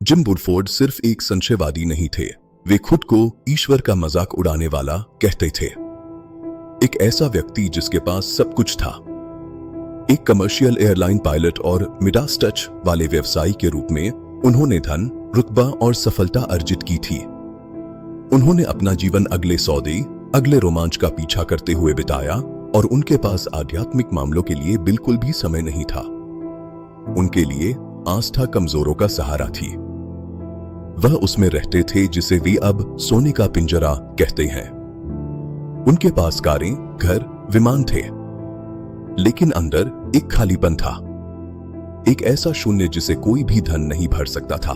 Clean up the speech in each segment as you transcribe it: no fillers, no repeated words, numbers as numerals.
Gym Woodford सिर्फ एक संशयवादी नहीं थे, वे खुद को ईश्वर का मजाक उड़ाने वाला कहते थे। एक ऐसा व्यक्ति जिसके पास सब कुछ था। एक कमर्शियल एयरलाइन पायलट और मिडास टच वाले व्यवसायी के रूप में उन्होंने धन, रुतबा और सफलता अर्जित की थी। उन्होंने अपना जीवन अगले सौदे, अगले रोमांच का पीछा करते हुए बिताया और उनके पास आध्यात्मिक मामलों के लिए बिल्कुल भी समय नहीं था। उनके लिए आस्था कमजोरों का सहारा थी। वह उसमें रहते थे जिसे वे अब सोने का पिंजरा कहते हैं। उनके पास कारें, घर, विमान थे, लेकिन अंदर एक खालीपन था, एक ऐसा शून्य जिसे कोई भी धन नहीं भर सकता था।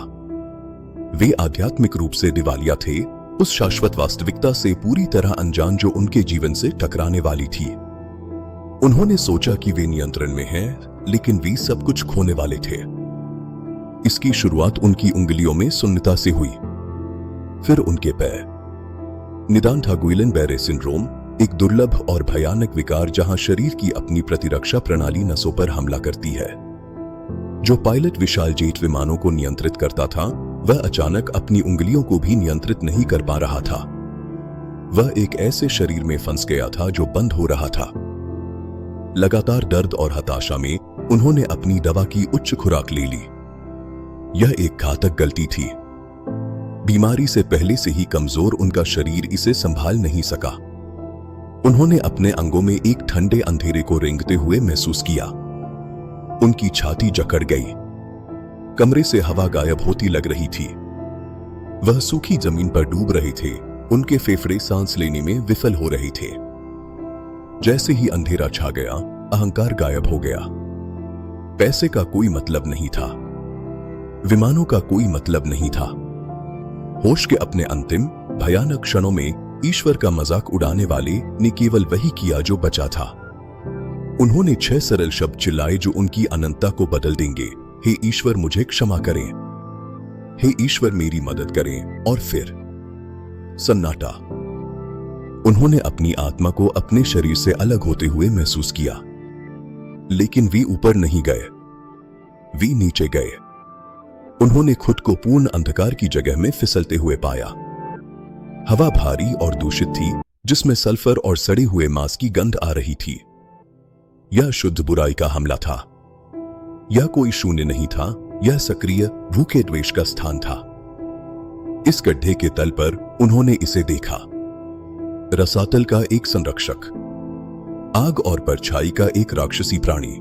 वे आध्यात्मिक रूप से दिवालिया थे, उस शाश्वत वास्तविकता से पूरी तरह अनजान जो उनके जीवन से टकराने वाली थी। उन्होंने सोचा कि वे नियंत्रण में हैं, लेकिन वे सब कुछ खोने वाले थे। इसकी शुरुआत उनकी उंगलियों में सुन्नता से हुई, फिर उनके पैर। निदान था गुइलेन-बेरे सिंड्रोम, एक दुर्लभ और भयानक विकार जहां शरीर की अपनी प्रतिरक्षा प्रणाली नसों पर हमला करती है। जो पायलट विशाल जेट विमानों को नियंत्रित करता था, वह अचानक अपनी उंगलियों को भी नियंत्रित नहीं कर पा रहा था। वह एक ऐसे शरीर में फंस गया था जो बंद हो रहा था। लगातार दर्द और हताशा में उन्होंने अपनी दवा की उच्च खुराक ले ली। यह एक घातक गलती थी। बीमारी से पहले से ही कमजोर उनका शरीर इसे संभाल नहीं सका। उन्होंने अपने अंगों में एक ठंडे अंधेरे को रेंगते हुए महसूस किया। उनकी छाती जकड़ गई, कमरे से हवा गायब होती लग रही थी। वह सूखी जमीन पर डूब रहे थे, उनके फेफड़े सांस लेने में विफल हो रहे थे। जैसे ही अंधेरा छा गया, अहंकार गायब हो गया। पैसे का कोई मतलब नहीं था, विमानों का कोई मतलब नहीं था। होश के अपने अंतिम भयानक क्षणों में ईश्वर का मजाक उड़ाने वाले ने केवल वही किया जो बचा था। उन्होंने 6 सरल शब्द चिल्लाए जो उनकी अनंतता को बदल देंगे। हे ईश्वर, मुझे क्षमा करें। हे ईश्वर, मेरी मदद करें। और फिर सन्नाटा। उन्होंने अपनी आत्मा को अपने शरीर से अलग होते हुए महसूस किया, लेकिन वे ऊपर नहीं गए, वे नीचे गए। उन्होंने खुद को पूर्ण अंधकार की जगह में फिसलते हुए पाया। हवा भारी और दूषित थी, जिसमें सल्फर और सड़े हुए मांस की गंध आ रही थी। यह शुद्ध बुराई का हमला था। यह कोई शून्य नहीं था, यह सक्रिय भूखे द्वेष का स्थान था। इस गड्ढे के तल पर उन्होंने इसे देखा, रसातल का एक संरक्षक, आग और परछाई का एक राक्षसी प्राणी।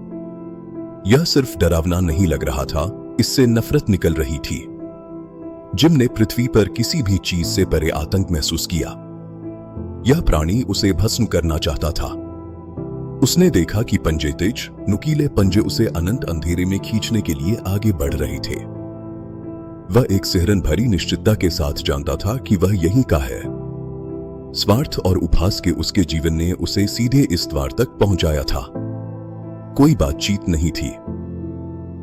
यह सिर्फ डरावना नहीं लग रहा था, इससे नफरत निकल रही थी। जिम ने पृथ्वी पर किसी भी चीज से परे आतंक महसूस किया। यह प्राणी उसे भस्म करना चाहता था। उसने देखा कि पंजे तेज, नुकीले पंजे उसे अनंत अंधेरे में खींचने के लिए आगे बढ़ रहे थे। वह एक सिहरन भरी निश्चितता के साथ जानता था कि वह यहीं का है। स्वार्थ और उपहास के उसके जीवन ने उसे सीधे इस द्वार तक पहुंचाया था। कोई बातचीत नहीं थी,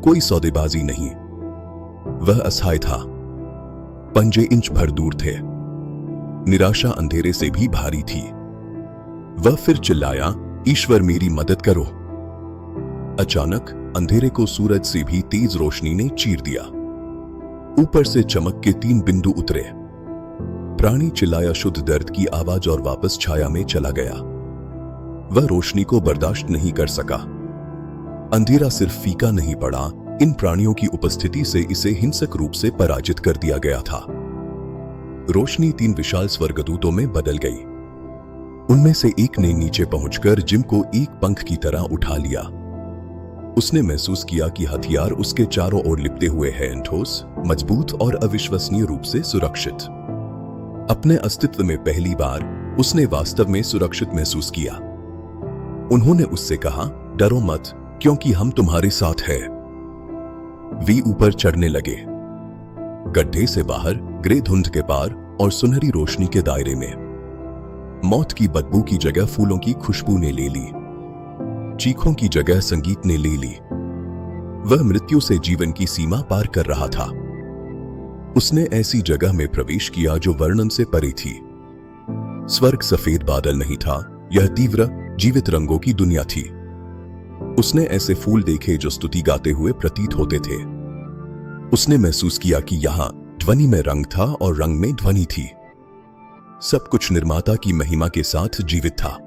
कोई सौदेबाजी नहीं। वह असहाय था। पंजे इंच भर दूर थे। निराशा अंधेरे से भी भारी थी। वह फिर चिल्लाया, ईश्वर, मेरी मदद करो। अचानक अंधेरे को सूरज से भी तेज रोशनी ने चीर दिया। ऊपर से चमक के 3 बिंदु उतरे। प्राणी चिल्लाया शुद्ध दर्द की आवाज और वापस छाया में चला गया। वह रोशनी को बर्दाश्त नहीं कर सका। अंधेरा सिर्फ फीका नहीं पड़ा, इन प्राणियों की उपस्थिति से इसे हिंसक रूप से पराजित कर दिया गया था। रोशनी 3 विशाल स्वर्गदूतों में बदल गई। उनमें से एक ने नीचे पहुंचकर जिम को एक पंख की तरह उठा लिया। उसने महसूस किया कि हथियार उसके चारों ओर लिपटे हुए हैं, ठोस, मजबूत और अविश्वसनीय रूप से सुरक्षित। अपने अस्तित्व में पहली बार उसने वास्तव में सुरक्षित महसूस किया। उन्होंने उससे कहा, डरो मत, क्योंकि हम तुम्हारे साथ हैं। वे ऊपर चढ़ने लगे, गड्ढे से बाहर, ग्रे धुंध के पार और सुनहरी रोशनी के दायरे में। मौत की बदबू की जगह फूलों की खुशबू ने ले ली, चीखों की जगह संगीत ने ले ली। वह मृत्यु से जीवन की सीमा पार कर रहा था। उसने ऐसी जगह में प्रवेश किया जो वर्णन से परे थी। स्वर्ग सफेद बादल नहीं था, यह तीव्र जीवित रंगों की दुनिया थी। उसने ऐसे फूल देखे जो स्तुति गाते हुए प्रतीत होते थे। उसने महसूस किया कि यहां ध्वनि में रंग था और रंग में ध्वनि थी। सब कुछ निर्माता की महिमा के साथ जीवित था।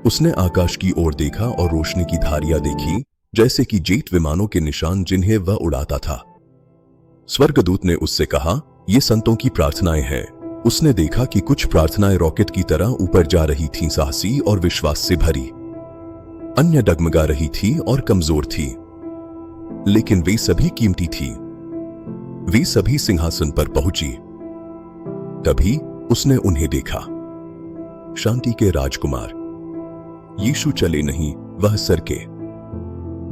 उसने आकाश की ओर देखा और रोशनी की धारियां देखी, जैसे कि जेट विमानों के निशान जिन्हें वह उड़ाता था। स्वर्गदूत ने उससे कहा, ये संतों की प्रार्थनाएं हैं। उसने देखा कि कुछ प्रार्थनाएं रॉकेट की तरह ऊपर जा रही थीं, साहसी और विश्वास से भरी। अन्य डगमगा रही थी और कमजोर थी, लेकिन वे सभी कीमती थी। वे सभी सिंहासन पर पहुंची। तभी उसने उन्हें देखा, शांति के राजकुमार। यीशु चले नहीं, वह सरके।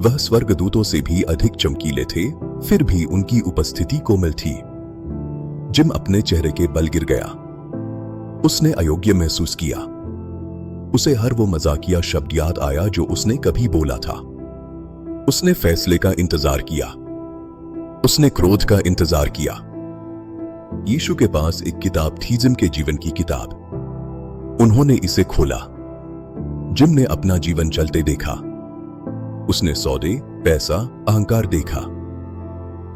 वह स्वर्गदूतों से भी अधिक चमकीले थे, फिर भी उनकी उपस्थिति कोमल थी। जिम अपने चेहरे के बल गिर गया। उसने अयोग्य महसूस किया। उसे हर वो मजाकिया शब्द याद आया जो उसने कभी बोला था। उसने फैसले का इंतजार किया। उसने क्रोध का इंतजार किया। यीशु के पास एक किताब थी, जिम के जीवन की किताब। उन्होंने इसे खोला। जिम ने अपना जीवन चलते देखा। उसने सौदे, पैसा, अहंकार देखा,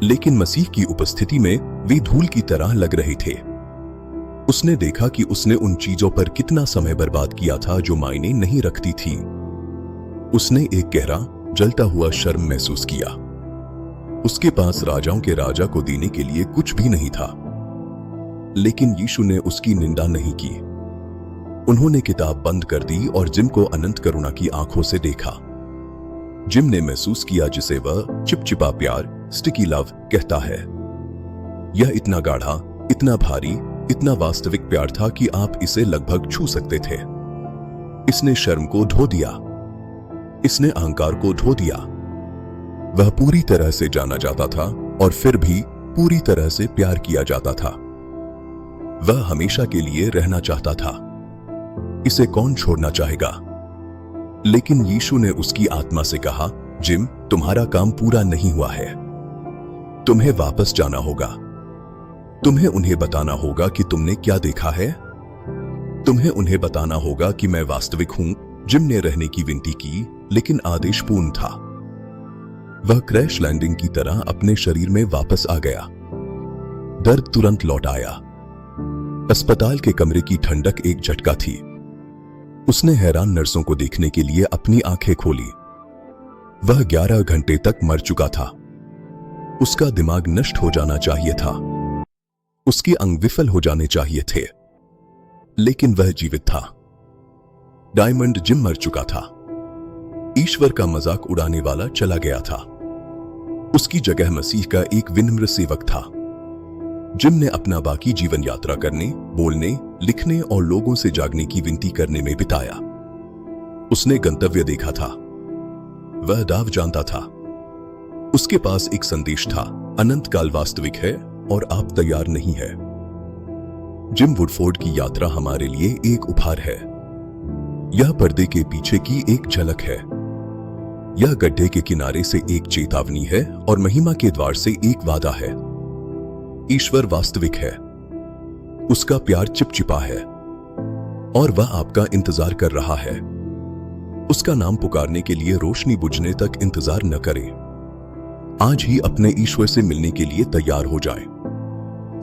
लेकिन मसीह की उपस्थिति में वे धूल की तरह लग रहे थे। उसने देखा कि उसने उन चीजों पर कितना समय बर्बाद किया था जो मायने नहीं रखती थी। उसने एक गहरा, जलता हुआ शर्म महसूस किया। उसके पास राजाओं के राजा को देने के लिए कुछ भी नहीं था, लेकिन यीशु ने उसकी निंदा नहीं की। उन्होंने किताब बंद कर दी और जिम को अनंत करुणा की आंखों से देखा। जिम ने महसूस किया जिसे वह चिपचिपा प्यार, स्टिकी लव कहता है। यह इतना गाढ़ा, इतना भारी, इतना वास्तविक प्यार था कि आप इसे लगभग छू सकते थे। इसने शर्म को धो दिया। इसने अहंकार को धो दिया। वह पूरी तरह से जाना जाता था और फिर भी पूरी तरह से प्यार किया जाता था। वह हमेशा के लिए रहना चाहता था। इसे कौन छोड़ना चाहेगा? लेकिन यीशु ने उसकी आत्मा से कहा, जिम, तुम्हारा काम पूरा नहीं हुआ है। तुम्हें वापस जाना होगा। तुम्हें उन्हें बताना होगा कि तुमने क्या देखा है। तुम्हें उन्हें बताना होगा कि मैं वास्तविक हूं। जिम ने रहने की विनती की, लेकिन आदेश पूर्ण था। वह क्रैश लैंडिंग की तरह अपने शरीर में वापस आ गया। दर्द तुरंत लौट आया। अस्पताल के कमरे की ठंडक एक झटका थी। उसने हैरान नर्सों को देखने के लिए अपनी आंखें खोली। वह 11 घंटे तक मर चुका था। उसका दिमाग नष्ट हो जाना चाहिए था। उसके अंग विफल हो जाने चाहिए थे, लेकिन वह जीवित था। डायमंड जिम मर चुका था। ईश्वर का मजाक उड़ाने वाला चला गया था। उसकी जगह मसीह का एक विनम्र सेवक था। जिम ने अपना बाकी जीवन यात्रा करने, बोलने, लिखने और लोगों से जागने की विनती करने में बिताया। उसने गंतव्य देखा था। वह दाव जानता था। उसके पास एक संदेश था, अनंत काल वास्तविक है और आप तैयार नहीं है। जिम वुडफोर्ड की यात्रा हमारे लिए एक उपहार है। यह पर्दे के पीछे की एक झलक है। यह गड्ढे के किनारे से एक चेतावनी है और महिमा के द्वार से एक वादा है। ईश्वर वास्तविक है। उसका प्यार चिपचिपा है और वह आपका इंतजार कर रहा है। उसका नाम पुकारने के लिए रोशनी बुझने तक इंतजार न करें। आज ही अपने ईश्वर से मिलने के लिए तैयार हो जाएं।